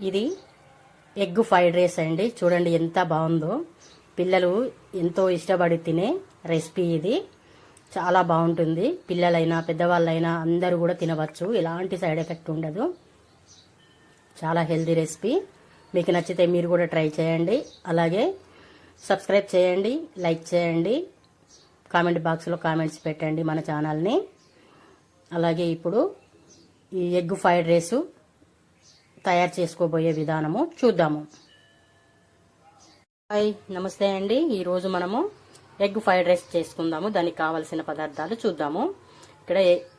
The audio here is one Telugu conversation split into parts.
ఇది ఎగ్ ఫ్రైడ్ రైస్ అండి. చూడండి ఎంత బాగుందో. పిల్లలు ఎంతో ఇష్టపడి తినే రెసిపీ ఇది. చాలా బాగుంటుంది. పిల్లలైనా పెద్దవాళ్ళైనా అందరూ కూడా తినవచ్చు. ఎలాంటి సైడ్ ఎఫెక్ట్ ఉండదు. చాలా హెల్తీ రెసిపీ. మీకు నచ్చితే మీరు కూడా ట్రై చేయండి. అలాగే సబ్స్క్రైబ్ చేయండి, లైక్ చేయండి, కామెంట్ బాక్స్లో కామెంట్స్ పెట్టండి మన ఛానల్ని. అలాగే ఇప్పుడు ఈ ఎగ్ ఫ్రైడ్ రైస్ తయారు చేసుకోబోయే విధానము చూద్దాము. హాయ్, నమస్తే అండి. ఈరోజు మనము ఎగ్ ఫ్రైడ్ రైస్ చేసుకుందాము. దానికి కావాల్సిన పదార్థాలు చూద్దాము. ఇక్కడ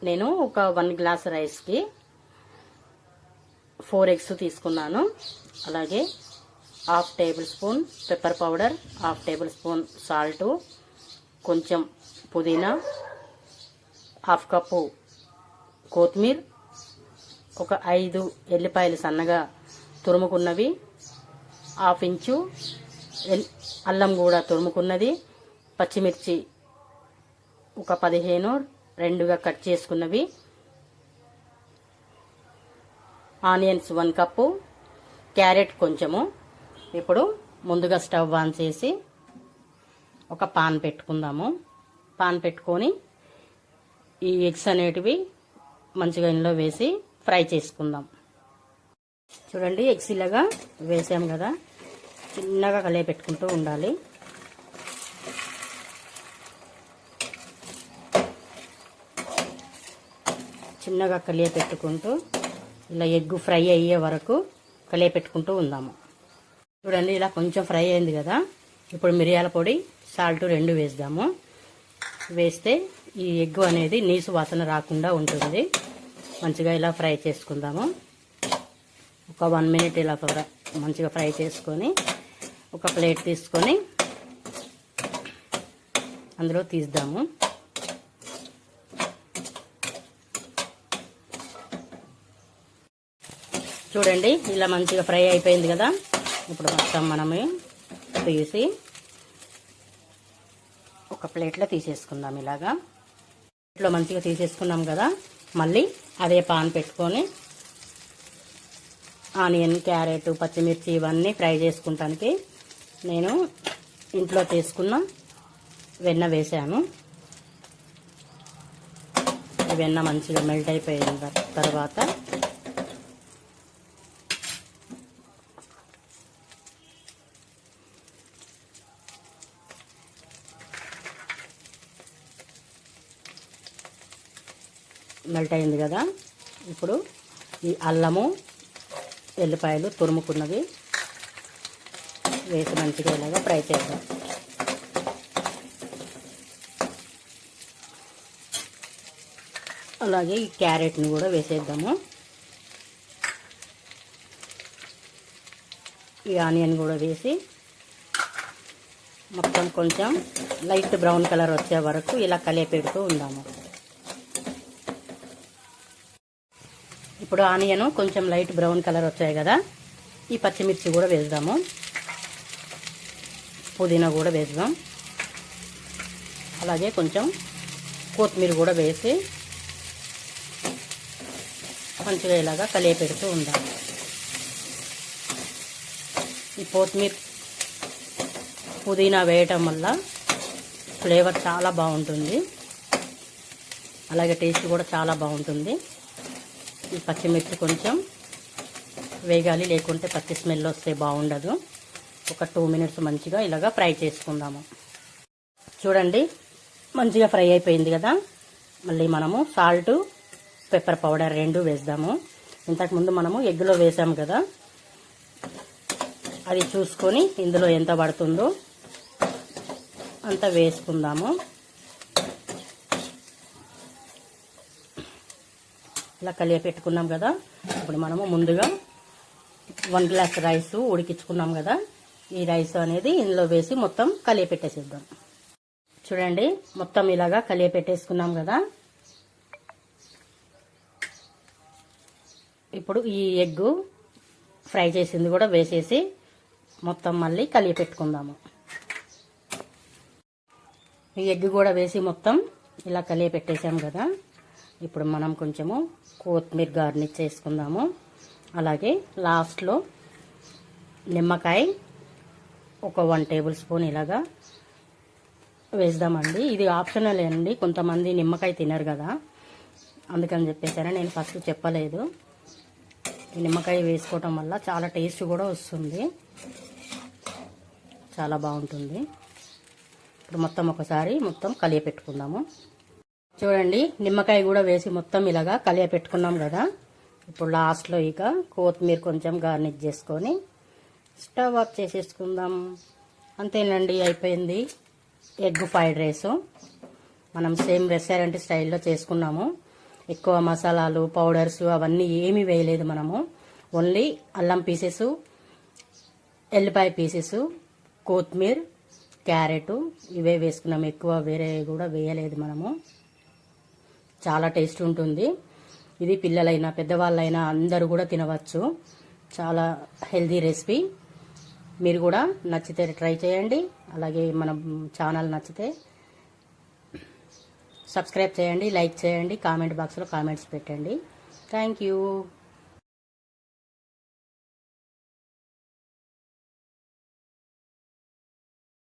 నేను ఒక 1 గ్లాస్ రైస్కి 4 ఎగ్స్ తీసుకున్నాను. అలాగే 1/2 table spoon pepper powder, 1/2 table spoon salt, కొంచెం పుదీనా, 1/2 కప్పు కొత్తిమీర, ఒక 5 ఎల్లిపాయలు సన్నగా తురుముకున్నవి, 1/2 ఇంచు అల్లం కూడా తురుముకున్నది, పచ్చిమిర్చి ఒక 15 రెండుగా కట్ చేసుకున్నవి, ఆనియన్స్ 1 కప్పు, క్యారెట్ కొంచెము. ఇప్పుడు ముందుగా స్టవ్ ఆన్ చేసి ఒక పాన్ పెట్టుకుందాము. పాన్ పెట్టుకొని ఈ ఎగ్స్ అనేటివి మంచిగా ఇందులో వేసి ఫ్రై చేసుకుందాం. చూడండి, ఎగ్స్ ఇలాగా వేసాం కదా, చిన్నగా కలియపెట్టుకుంటూ ఉండాలి. చిన్నగా కలియపెట్టుకుంటూ ఇలా ఎగ్ ఫ్రై అయ్యే వరకు కలియపెట్టుకుంటూ ఉందాము. చూడండి, ఇలా కొంచెం ఫ్రై అయింది కదా. ఇప్పుడు మిరియాల పొడి, సాల్ట్ 2 వేద్దాము. వేస్తే ఈ ఎగ్ అనేది నీసు వాసన రాకుండా ఉంటుంది. మంచిగా ఇలా ఫ్రై చేసుకుందాము. ఒక 1 మినిట్ ఇలా మంచిగా ఫ్రై చేసుకొని ఒక ప్లేట్ తీసుకొని అందులో తీద్దాము. చూడండి, ఇలా మంచిగా ఫ్రై అయిపోయింది కదా. ఇప్పుడు మొత్తం మనము తీసి ఒక ప్లేట్లో తీసేసుకుందాం. ఇలాగా ప్లేట్లో మంచిగా తీసేసుకున్నాం కదా. మళ్ళీ అదే పాన్ పెట్టుకొని ఆనియన్, క్యారెట్, పచ్చిమిర్చి ఇవన్నీ ఫ్రై చేసుకుంటానికి నేను ఇంట్లో తీసుకున్న వెన్న వేసాను. వెన్న మంచిగా మెల్ట్ అయిపోయిన తర్వాత మెల్ట్ అయింది కదా. ఇప్పుడు ఈ అల్లము, ఎల్లిపాయలు తురుముకున్నవి వేసి మంచిగా ఇలాగా ఫ్రై చేద్దాం. అలాగే ఈ క్యారెట్ని కూడా వేసేద్దాము. ఈ ఆనియన్ కూడా వేసి మొత్తం కొంచెం లైట్ బ్రౌన్ కలర్ వచ్చే వరకు ఇలా కలియపెడుతూ ఉందాము. ఇప్పుడు ఆనియన్ కొంచెం లైట్ బ్రౌన్ కలర్ వచ్చాయి కదా. ఈ పచ్చిమిర్చి కూడా వేద్దాము. పుదీనా కూడా వేద్దాం. అలాగే కొంచెం కొత్తిమీర కూడా వేసి మంచిగా ఇలాగా కలియపెడుతూ ఉందాం. ఈ కొత్తిమీర, పుదీనా వేయటం వల్ల ఫ్లేవర్ చాలా బాగుంటుంది. అలాగే టేస్ట్ కూడా చాలా బాగుంటుంది. ఈ పచ్చిమిర్చి కొంచెం వేగాలి, లేకుంటే పచ్చి స్మెల్ వస్తే బాగుండదు. ఒక 2 మినిట్స్ మంచిగా ఇలాగా ఫ్రై చేసుకుందాము. చూడండి, మంచిగా ఫ్రై అయిపోయింది కదా. మళ్ళీ మనము సాల్ట్, పెప్పర్ పౌడర్ 2 వేద్దాము. ఇంతకుముందు మనము ఎగ్లో వేసాము కదా, అది చూసుకొని ఇందులో ఎంత పడుతుందో అంత వేసుకుందాము. ఇలా కలియ పెట్టుకున్నాం కదా. ఇప్పుడు మనము ముందుగా 1 గ్లాస్ రైస్ ఉడికించుకున్నాం కదా. ఈ రైస్ అనేది ఇందులో వేసి మొత్తం కలియ పెట్టేసేద్దాం. చూడండి, మొత్తం ఇలాగా కలియ పెట్టేసుకున్నాం కదా. ఇప్పుడు ఈ ఎగ్ ఫ్రై చేసింది కూడా వేసేసి మొత్తం మళ్ళీ కలియ పెట్టుకుందాము. ఈ ఎగ్ కూడా వేసి మొత్తం ఇలా కలియ పెట్టేసాం కదా. ఇప్పుడు మనం కొంచెము కొత్తిమీర గార్నిష్ చేసుకుందాము. అలాగే లాస్ట్లో నిమ్మకాయ ఒక 1 టేబుల్ స్పూన్ ఇలాగా వేద్దామండి. ఇది ఆప్షనల్ అండి, కొంతమంది నిమ్మకాయ తినరు కదా, అందుకని చెప్పేసారా నేను ఫస్ట్ చెప్పలేదు. ఈ నిమ్మకాయ వేసుకోవటం వల్ల చాలా టేస్ట్ కూడా వస్తుంది, చాలా బాగుంటుంది. ఇప్పుడు మొత్తం ఒకసారి కలియపెట్టుకుందాము. చూడండి, నిమ్మకాయ కూడా వేసి మొత్తం ఇలాగా కలియపెట్టుకున్నాం కదా. ఇప్పుడు లాస్ట్లో ఇక కొత్తిమీర కొంచెం గార్నిష్ చేసుకొని స్టవ్ ఆఫ్ చేసేసుకుందాం. అంతేనండి, అయిపోయింది ఎగ్ ఫ్రైడ్ రైస్. మనం సేమ్ రెస్టారెంట్ స్టైల్లో చేసుకున్నాము. ఎక్కువ మసాలాలు, పౌడర్స్ అవన్నీ ఏమీ వేయలేదు మనము. ఓన్లీ అల్లం పీసెస్, ఎల్లిపాయ పీసెస్, కొత్తిమీర, క్యారెట్ ఇవే వేసుకున్నాము. ఎక్కువ వేరే కూడా వేయలేదు మనము. చాలా టేస్ట్ ఉంటుంది. ఇది పిల్లలైనా పెద్దవాళ్ళైనా అందరూ కూడా తినవచ్చు. చాలా హెల్దీ రెసిపీ. మీరు కూడా నచ్చితే ట్రై చేయండి. అలాగే మన ఛానల్ నచ్చితే సబ్స్క్రైబ్ చేయండి, లైక్ చేయండి, కామెంట్ బాక్స్లో కామెంట్స్ పెట్టండి. Thank you.